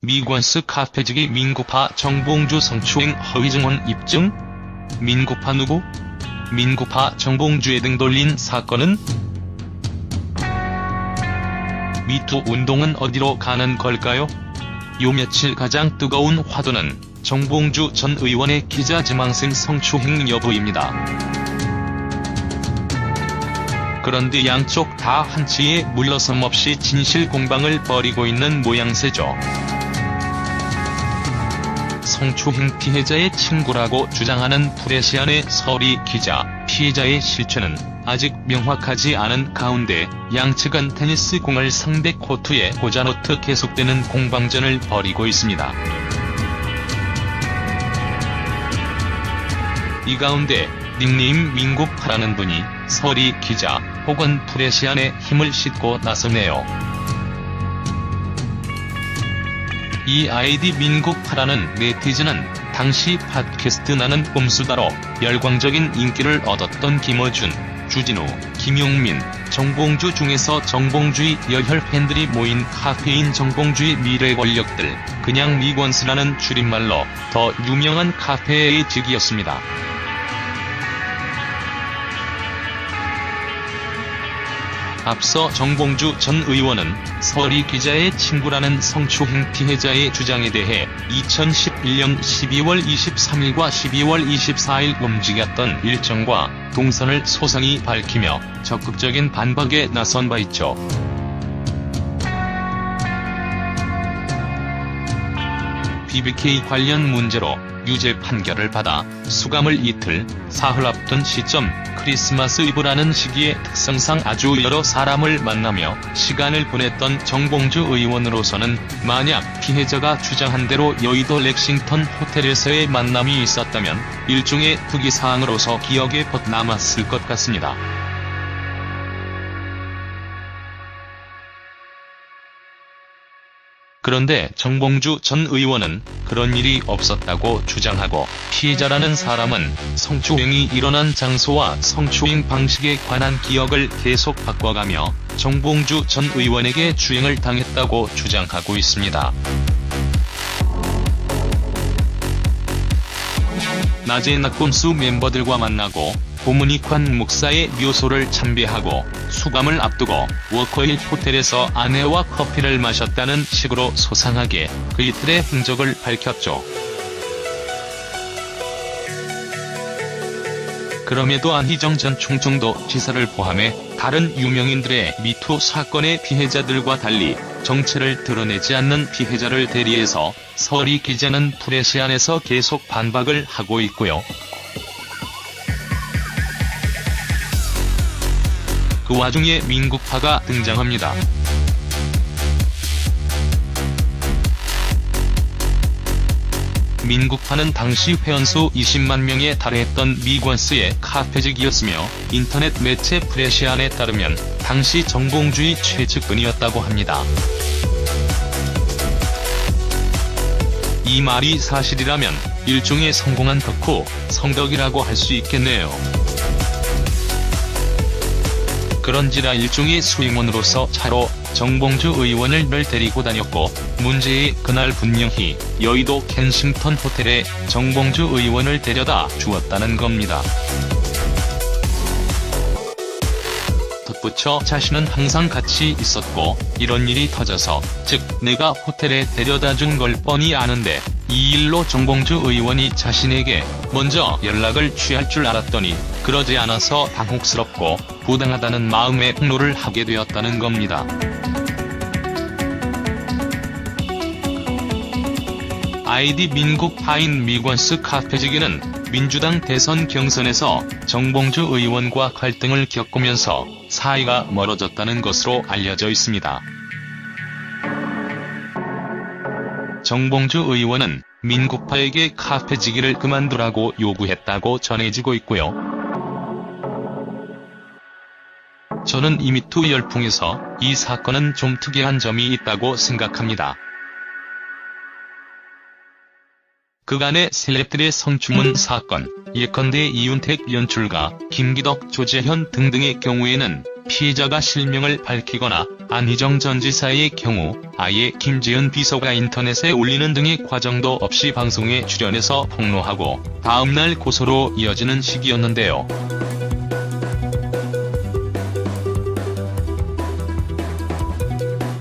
미관스 카페지기 민구파 정봉주 성추행 허위 증언 입증? 민구파 누구? 민구파 정봉주에 등 돌린 사건은? 미투 운동은 어디로 가는 걸까요? 요 며칠 가장 뜨거운 화두는 정봉주 전 의원의 기자지망생 성추행 여부입니다. 그런데 양쪽 다 한치의 물러섬 없이 진실 공방을 벌이고 있는 모양새죠. 성추행 피해자의 친구라고 주장하는 프레시안의 서리 기자, 피해자의 실체는 아직 명확하지 않은 가운데 양측은 테니스 공을 상대 코트에 꽂아놓듯 계속되는 공방전을 벌이고 있습니다. 이 가운데 닉네임 민구파라는 분이 서리 기자 혹은 프레시안의 힘을 싣고 나서네요. 이 아이디 민구파라는 네티즌은 당시 팟캐스트 나는 꼼수다로 열광적인 인기를 얻었던 김어준, 주진우, 김용민, 정봉주 중에서 정봉주의 열혈 팬들이 모인 카페인 정봉주의 미래 권력들, 그냥 미관스라는 줄임말로 더 유명한 카페의 직이었습니다. 앞서 정봉주 전 의원은 서리 기자의 친구라는 성추행 피해자의 주장에 대해 2011년 12월 23일과 12월 24일 움직였던 일정과 동선을 소상히 밝히며 적극적인 반박에 나선 바 있죠. BBK 관련 문제로 유죄 판결을 받아 수감을 이틀, 사흘 앞둔 시점, 크리스마스 이브라는 시기에 특성상 아주 여러 사람을 만나며 시간을 보냈던 정봉주 의원으로서는 만약 피해자가 주장한 대로 여의도 렉싱턴 호텔에서의 만남이 있었다면 일종의 특이사항으로서 기억에 법 남았을 것 같습니다. 그런데 정봉주 전 의원은 그런 일이 없었다고 주장하고 피해자라는 사람은 성추행이 일어난 장소와 성추행 방식에 관한 기억을 계속 바꿔가며 정봉주 전 의원에게 주행을 당했다고 주장하고 있습니다. 낮에 낙곰수 멤버들과 만나고 고문익환 목사의 묘소를 참배하고 수감을 앞두고 워커힐 호텔에서 아내와 커피를 마셨다는 식으로 소상하게 그 이틀의 흔적을 밝혔죠. 그럼에도 안희정 전 충청도 지사를 포함해 다른 유명인들의 미투 사건의 피해자들과 달리 정체를 드러내지 않는 피해자를 대리해서 서리 기자는 프레시안에서 계속 반박을 하고 있고요. 그 와중에 민구파가 등장합니다. 민구파는 당시 회원수 20만 명에 달했던 미관스의 카페직이었으며 인터넷 매체 프레시안에 따르면 당시 정봉주의 최측근이었다고 합니다. 이 말이 사실이라면 일종의 성공한 덕후, 성덕이라고 할 수 있겠네요. 그런지라 일종의 수임원으로서 차로 정봉주 의원을 늘 데리고 다녔고 문제의 그날 분명히 여의도 켄싱턴 호텔에 정봉주 의원을 데려다 주었다는 겁니다. 덧붙여 자신은 항상 같이 있었고 이런 일이 터져서 즉 내가 호텔에 데려다 준 걸 뻔히 아는데 이 일로 정봉주 의원이 자신에게 먼저 연락을 취할 줄 알았더니 그러지 않아서 당혹스럽고 부당하다는 마음에 폭로를 하게 되었다는 겁니다. 아이디 민구파인 미관스 카페지기는 민주당 대선 경선에서 정봉주 의원과 갈등을 겪으면서 사이가 멀어졌다는 것으로 알려져 있습니다. 정봉주 의원은 민구파에게 카페지기를 그만두라고 요구했다고 전해지고 있고요. 저는 이 미투 열풍에서 이 사건은 좀 특이한 점이 있다고 생각합니다. 그간의 셀럽들의 성추문 사건, 예컨대 이윤택 연출가, 김기덕, 조재현 등등의 경우에는 피해자가 실명을 밝히거나 안희정 전 지사의 경우 아예 김재현 비서가 인터넷에 올리는 등의 과정도 없이 방송에 출연해서 폭로하고 다음날 고소로 이어지는 시기였는데요.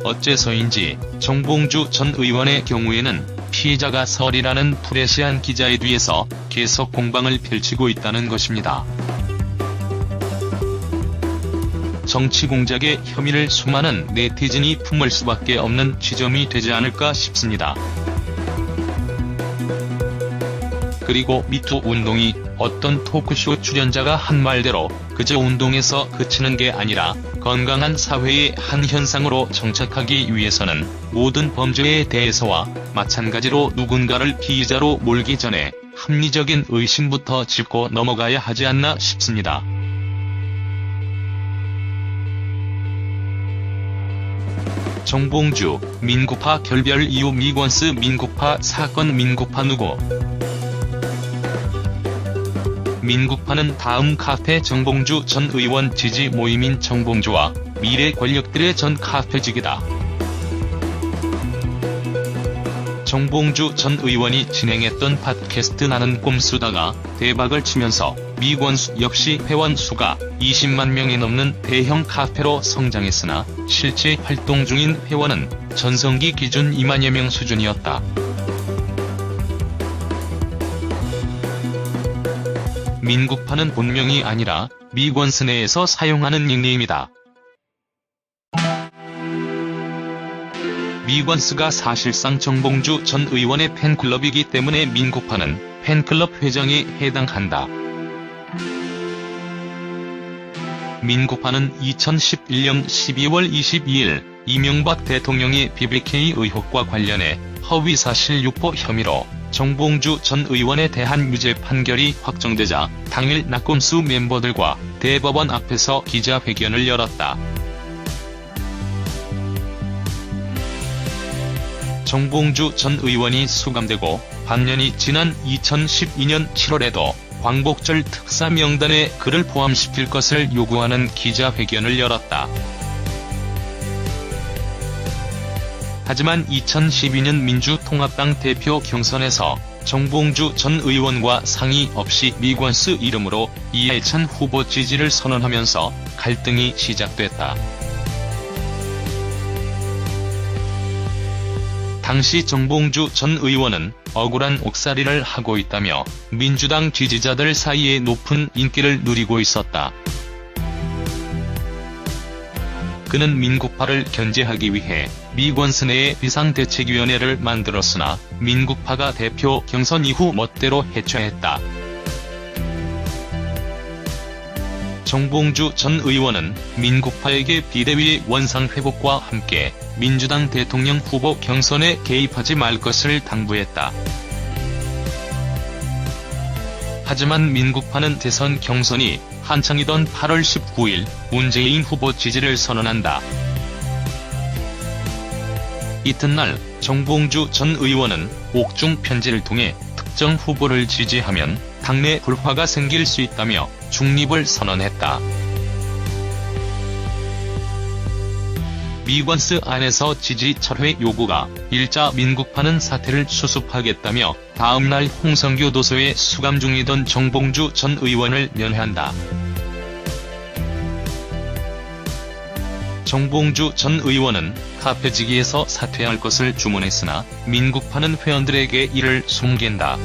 어째서인지 정봉주 전 의원의 경우에는 피해자가 설이라는 프레시한 기자에 뒤에서 계속 공방을 펼치고 있다는 것입니다. 정치 공작의 혐의를 수많은 네티즌이 품을 수밖에 없는 지점이 되지 않을까 싶습니다. 그리고 미투 운동이 어떤 토크쇼 출연자가 한 말대로 그저 운동에서 그치는 게 아니라 건강한 사회의 한 현상으로 정착하기 위해서는 모든 범죄에 대해서와 마찬가지로 누군가를 피의자로 몰기 전에 합리적인 의심부터 짚고 넘어가야 하지 않나 싶습니다. 정봉주, 민구파 결별 이후 미권스 민구파 사건. 민구파 누구? 민구파는 다음 카페 정봉주 전 의원 지지 모임인 정봉주와 미래 권력들의 전 카페직이다. 정봉주 전 의원이 진행했던 팟캐스트 나는 꼼수다가 대박을 치면서 미권수 역시 회원 수가 20만 명이 넘는 대형 카페로 성장했으나 실제 활동 중인 회원은 전성기 기준 2만여 명 수준이었다. 민구파는 본명이 아니라 미권스 내에서 사용하는 닉네임이다. 미권스가 사실상 정봉주 전 의원의 팬클럽이기 때문에 민구파는 팬클럽 회장에 해당한다. 민구파는 2011년 12월 22일 이명박 대통령의 BBK 의혹과 관련해 허위사실 유포 혐의로 정봉주 전 의원에 대한 유죄 판결이 확정되자 당일 낙검수 멤버들과 대법원 앞에서 기자회견을 열었다. 정봉주 전 의원이 수감되고 반년이 지난 2012년 7월에도 광복절 특사 명단에 그를 포함시킬 것을 요구하는 기자회견을 열었다. 하지만 2012년 민주통합당 대표 경선에서 정봉주 전 의원과 상의 없이 미권스 이름으로 이해찬 후보 지지를 선언하면서 갈등이 시작됐다. 당시 정봉주 전 의원은 억울한 옥살이를 하고 있다며 민주당 지지자들 사이에 높은 인기를 누리고 있었다. 그는 민구파를 견제하기 위해 미권스 내에 비상대책위원회를 만들었으나 민구파가 대표 경선 이후 멋대로 해체했다. 정봉주 전 의원은 민구파에게 비대위의 원상회복과 함께 민주당 대통령 후보 경선에 개입하지 말 것을 당부했다. 하지만 민구파는 대선 경선이 한창이던 8월 19일 문재인 후보 지지를 선언한다. 이튿날 정봉주 전 의원은 옥중 편지를 통해 특정 후보를 지지하면 당내 불화가 생길 수 있다며 중립을 선언했다. 미권스 안에서 지지 철회 요구가 일자 민구파는 사퇴를 수습하겠다며 다음날 홍성교도소에 수감 중이던 정봉주 전 의원을 면회한다. 정봉주 전 의원은 카페지기에서 사퇴할 것을 주문했으나 민구파는 회원들에게 이를 숨긴다.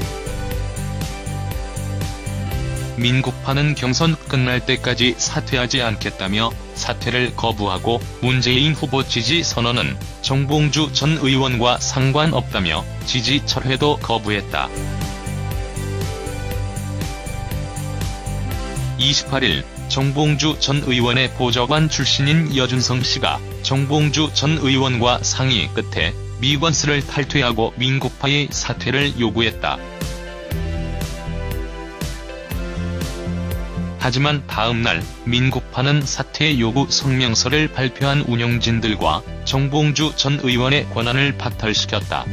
민구파는 경선 끝날 때까지 사퇴하지 않겠다며 사퇴를 거부하고 문재인 후보 지지 선언은 정봉주 전 의원과 상관없다며 지지 철회도 거부했다. 28일 정봉주 전 의원의 보좌관 출신인 여준성 씨가 정봉주 전 의원과 상의 끝에 미권스를 탈퇴하고 민구파의 사퇴를 요구했다. 하지만 다음날 민구파는 사퇴 요구 성명서를 발표한 운영진들과 정봉주 전 의원의 권한을 박탈시켰다.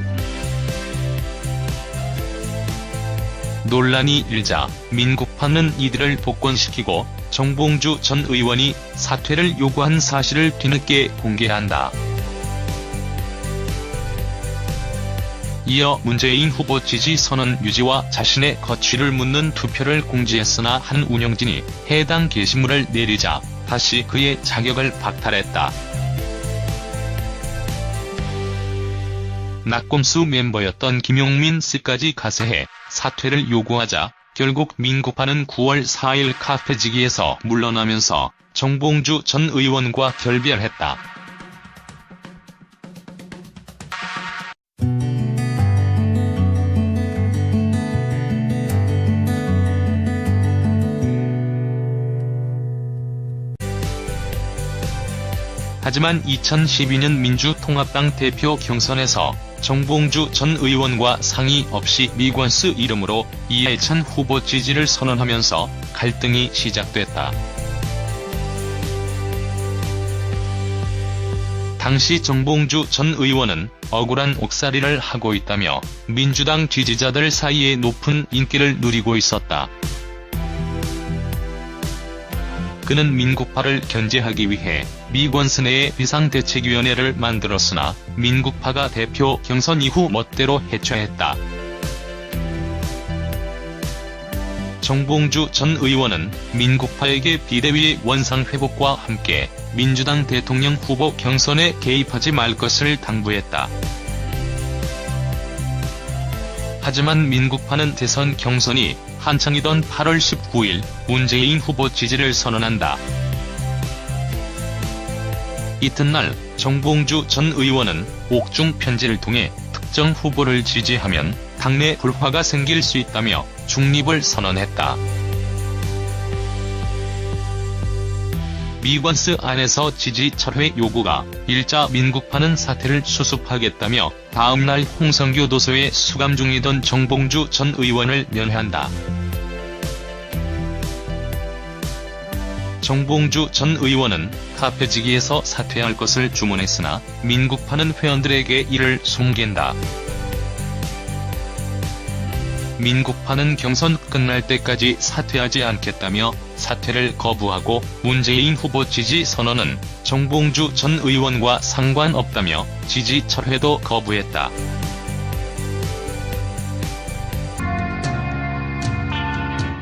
논란이 일자 민국파는 이들을 복권시키고 정봉주 전 의원이 사퇴를 요구한 사실을 뒤늦게 공개한다. 이어 문재인 후보 지지 선언 유지와 자신의 거취를 묻는 투표를 공지했으나 한 운영진이 해당 게시물을 내리자 다시 그의 자격을 박탈했다. 낙검수 멤버였던 김용민 씨까지 가세해 사퇴를 요구하자 결국 민국파는 9월 4일 카페지기에서 물러나면서 정봉주 전 의원과 결별했다. 하지만 2012년 민주통합당 대표 경선에서 정봉주 전 의원과 상의 없이 미권스 이름으로 이해찬 후보 지지를 선언하면서 갈등이 시작됐다. 당시 정봉주 전 의원은 억울한 옥살이를 하고 있다며 민주당 지지자들 사이에 높은 인기를 누리고 있었다. 그는 민국파를 견제하기 위해 미권스 내에 비상대책위원회를 만들었으나 민국파가 대표 경선 이후 멋대로 해체했다. 정봉주 전 의원은 민국파에게 비대위의 원상회복과 함께 민주당 대통령 후보 경선에 개입하지 말 것을 당부했다. 하지만 민국파는 대선 경선이 한창이던 8월 19일 문재인 후보 지지를 선언한다. 이튿날 정봉주 전 의원은 옥중 편지를 통해 특정 후보를 지지하면 당내 불화가 생길 수 있다며 중립을 선언했다. 미권스 안에서 지지 철회 요구가 일자 민국파는 사퇴를 수습하겠다며 다음날 홍성교 도서에 수감 중이던 정봉주 전 의원을 면회한다. 정봉주 전 의원은 카페지기에서 사퇴할 것을 주문했으나 민국파는 회원들에게 이를 숨긴다. 민국파는 경선 끝날 때까지 사퇴하지 않겠다며 사퇴를 거부하고 문재인 후보 지지 선언은 정봉주 전 의원과 상관없다며 지지 철회도 거부했다.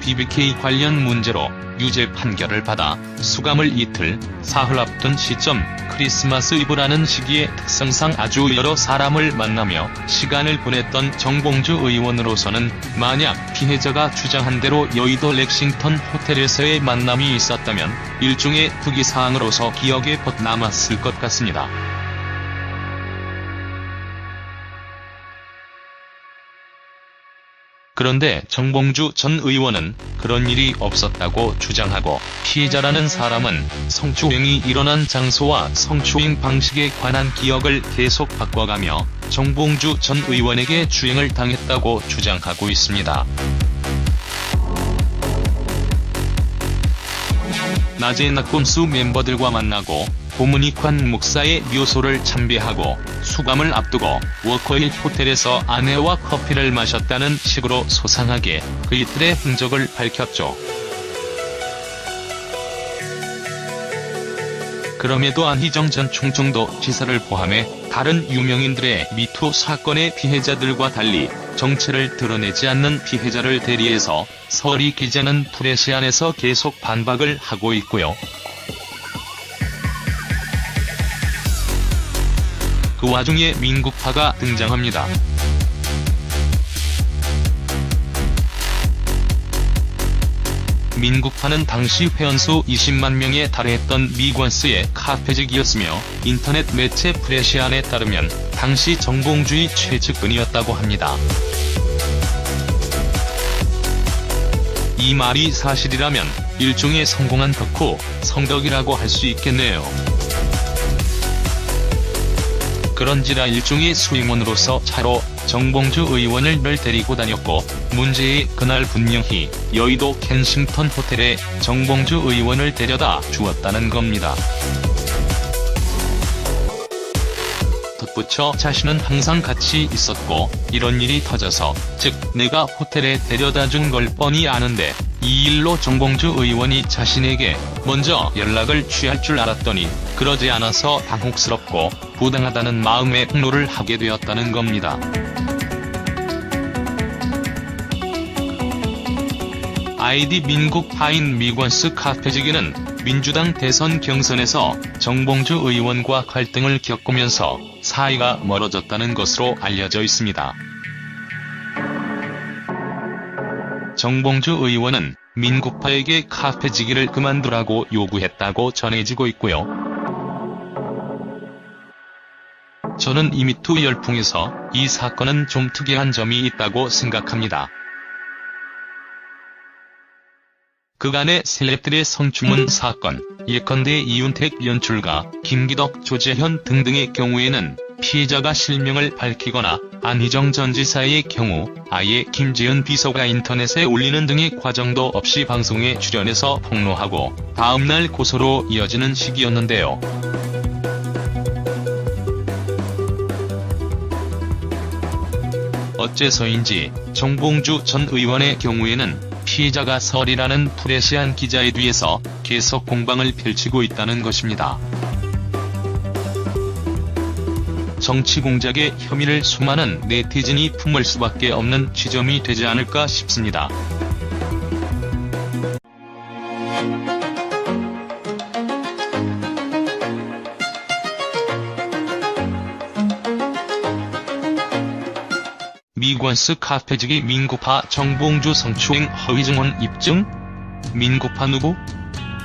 BBK 관련 문제로 유죄 판결을 받아 수감을 이틀, 사흘 앞둔 시점, 크리스마스 이브라는 시기에 특성상 아주 여러 사람을 만나며 시간을 보냈던 정봉주 의원으로서는 만약 피해자가 주장한 대로 여의도 렉싱턴 호텔에서의 만남이 있었다면 일종의 특이사항으로서 기억에 곧 남았을 것 같습니다. 그런데 정봉주 전 의원은 그런 일이 없었다고 주장하고 피해자라는 사람은 성추행이 일어난 장소와 성추행 방식에 관한 기억을 계속 바꿔가며 정봉주 전 의원에게 추행을 당했다고 주장하고 있습니다. 낮에 낙검수 멤버들과 만나고 고문익환 목사의 묘소를 참배하고 수감을 앞두고 워커힐 호텔에서 아내와 커피를 마셨다는 식으로 소상하게 그 이틀의 행적을 밝혔죠. 그럼에도 안희정 전 충청도 지사를 포함해 다른 유명인들의 미투 사건의 피해자들과 달리 정체를 드러내지 않는 피해자를 대리해서 서리 기자는 프레시안에서 계속 반박을 하고 있고요. 그 와중에 민국파가 등장합니다. 민국파는 당시 회원수 20만 명에 달했던 미권스의 카페직이었으며 인터넷 매체 프레시안에 따르면 당시 정봉주의 최측근이었다고 합니다. 이 말이 사실이라면 일종의 성공한 덕후, 성덕이라고 할 수 있겠네요. 그런지라 일종의 수임원으로서 차로 정봉주 의원을 늘 데리고 다녔고 문제의 그날 분명히 여의도 켄싱턴 호텔에 정봉주 의원을 데려다 주었다는 겁니다. 덧붙여 자신은 항상 같이 있었고 이런 일이 터져서 즉 내가 호텔에 데려다준 걸 뻔히 아는데 이 일로 정봉주 의원이 자신에게 먼저 연락을 취할 줄 알았더니 그러지 않아서 당혹스럽고 부당하다는 마음에 폭로를 하게 되었다는 겁니다. 아이디 민국파인 미권스 카페지기는 민주당 대선 경선에서 정봉주 의원과 갈등을 겪으면서 사이가 멀어졌다는 것으로 알려져 있습니다. 정봉주 의원은 민국파에게 카페지기를 그만두라고 요구했다고 전해지고 있고요. 저는 이 미투 열풍에서 이 사건은 좀 특이한 점이 있다고 생각합니다. 그간의 셀럽들의 성추문 사건, 예컨대 이윤택 연출가, 김기덕, 조재현 등등의 경우에는 피의자가 실명을 밝히거나 안희정 전 지사의 경우 아예 김재현 비서가 인터넷에 올리는 등의 과정도 없이 방송에 출연해서 폭로하고 다음날 고소로 이어지는 시기였는데요. 어째서인지 정봉주 전 의원의 경우에는 피의자가 설이라는 프레시안 기자의 뒤에서 계속 공방을 펼치고 있다는 것입니다. 정치 공작의 혐의를 수많은 네티즌이 품을 수밖에 없는 지점이 되지 않을까 싶습니다. 미권스 카페지기 민국파 정봉주 성추행 허위 증언 입증? 민국파 누구?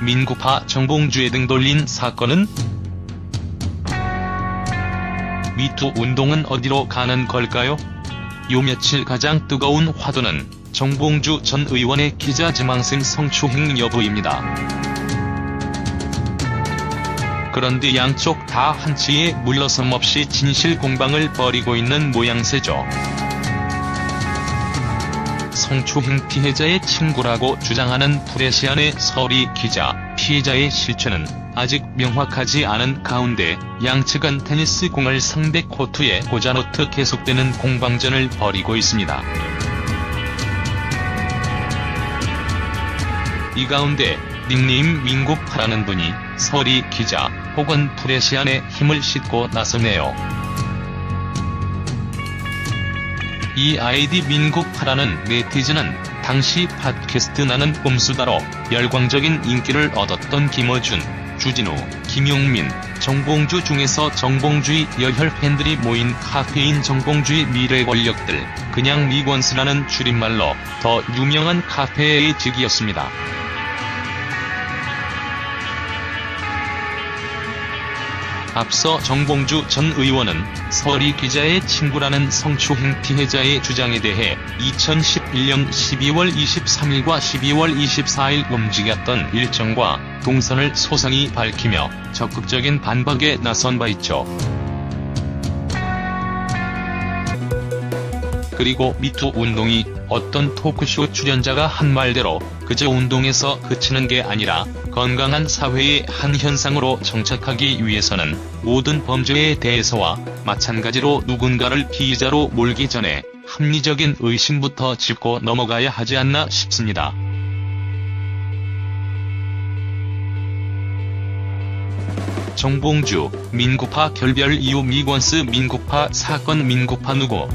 민국파 정봉주에 등 돌린 사건은? 미투 운동은 어디로 가는 걸까요? 요 며칠 가장 뜨거운 화두는 정봉주 전 의원의 기자 지망생 성추행 여부입니다. 그런데 양쪽 다 한치의 물러섬 없이 진실 공방을 벌이고 있는 모양새죠. 성추행 피해자의 친구라고 주장하는 프레시안의 설이 기자, 피해자의 실체는 아직 명확하지 않은 가운데 양측은 테니스 공을 상대 코트에 꽂아놓듯 계속되는 공방전을 벌이고 있습니다. 이 가운데 닉네임 민국파라는 분이 설이 기자 혹은 프레시안의 힘을 싣고 나서네요. 이 아이디 민국파라는 네티즌은 당시 팟캐스트 나는 꼼수다로 열광적인 인기를 얻었던 김어준, 주진우, 김용민, 정봉주 중에서 정봉주의 열혈 팬들이 모인 카페인 정봉주의 미래 권력들, 그냥 미권스라는 줄임말로 더 유명한 카페의 직이었습니다. 앞서 정봉주 전 의원은 설이 기자의 친구라는 성추행 피해자의 주장에 대해 2011년 12월 23일과 12월 24일 움직였던 일정과 동선을 소상히 밝히며 적극적인 반박에 나선 바 있죠. 그리고 미투 운동이 어떤 토크쇼 출연자가 한 말대로 그저 운동에서 그치는 게 아니라 건강한 사회의 한 현상으로 정착하기 위해서는 모든 범죄에 대해서와 마찬가지로 누군가를 피의자로 몰기 전에 합리적인 의심부터 짚고 넘어가야 하지 않나 싶습니다. 정봉주, 민국파 결별 이후 미권스 민국파 사건 민국파 누구?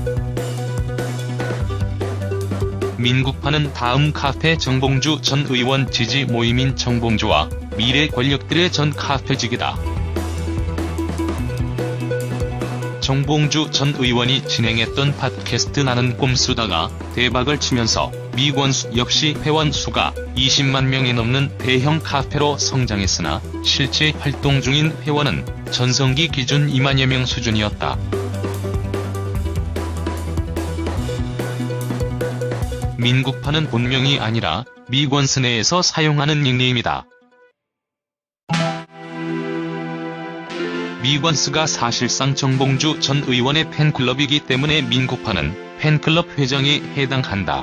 민국파는 다음 카페 정봉주 전 의원 지지 모임인 정봉주와 미래 권력들의 전 카페직이다. 정봉주 전 의원이 진행했던 팟캐스트 나는 꼼수다가 대박을 치면서 미권스 역시 회원 수가 20만 명이 넘는 대형 카페로 성장했으나 실제 활동 중인 회원은 전성기 기준 2만여 명 수준이었다. 민국파는 본명이 아니라 미권스 내에서 사용하는 닉네임이다. 미권스가 사실상 정봉주 전 의원의 팬클럽이기 때문에 민국파는 팬클럽 회장에 해당한다.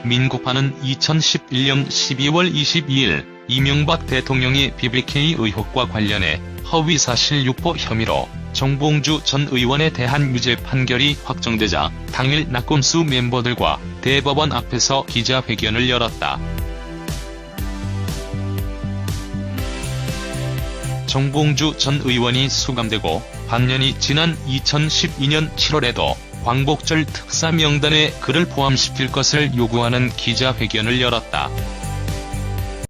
민국파는 2011년 12월 22일 이명박 대통령의 BBK 의혹과 관련해 허위사실 유포 혐의로 정봉주 전 의원에 대한 유죄 판결이 확정되자 당일 낙검수 멤버들과 대법원 앞에서 기자회견을 열었다. 정봉주 전 의원이 수감되고 반년이 지난 2012년 7월에도 광복절 특사 명단에 그를 포함시킬 것을 요구하는 기자회견을 열었다.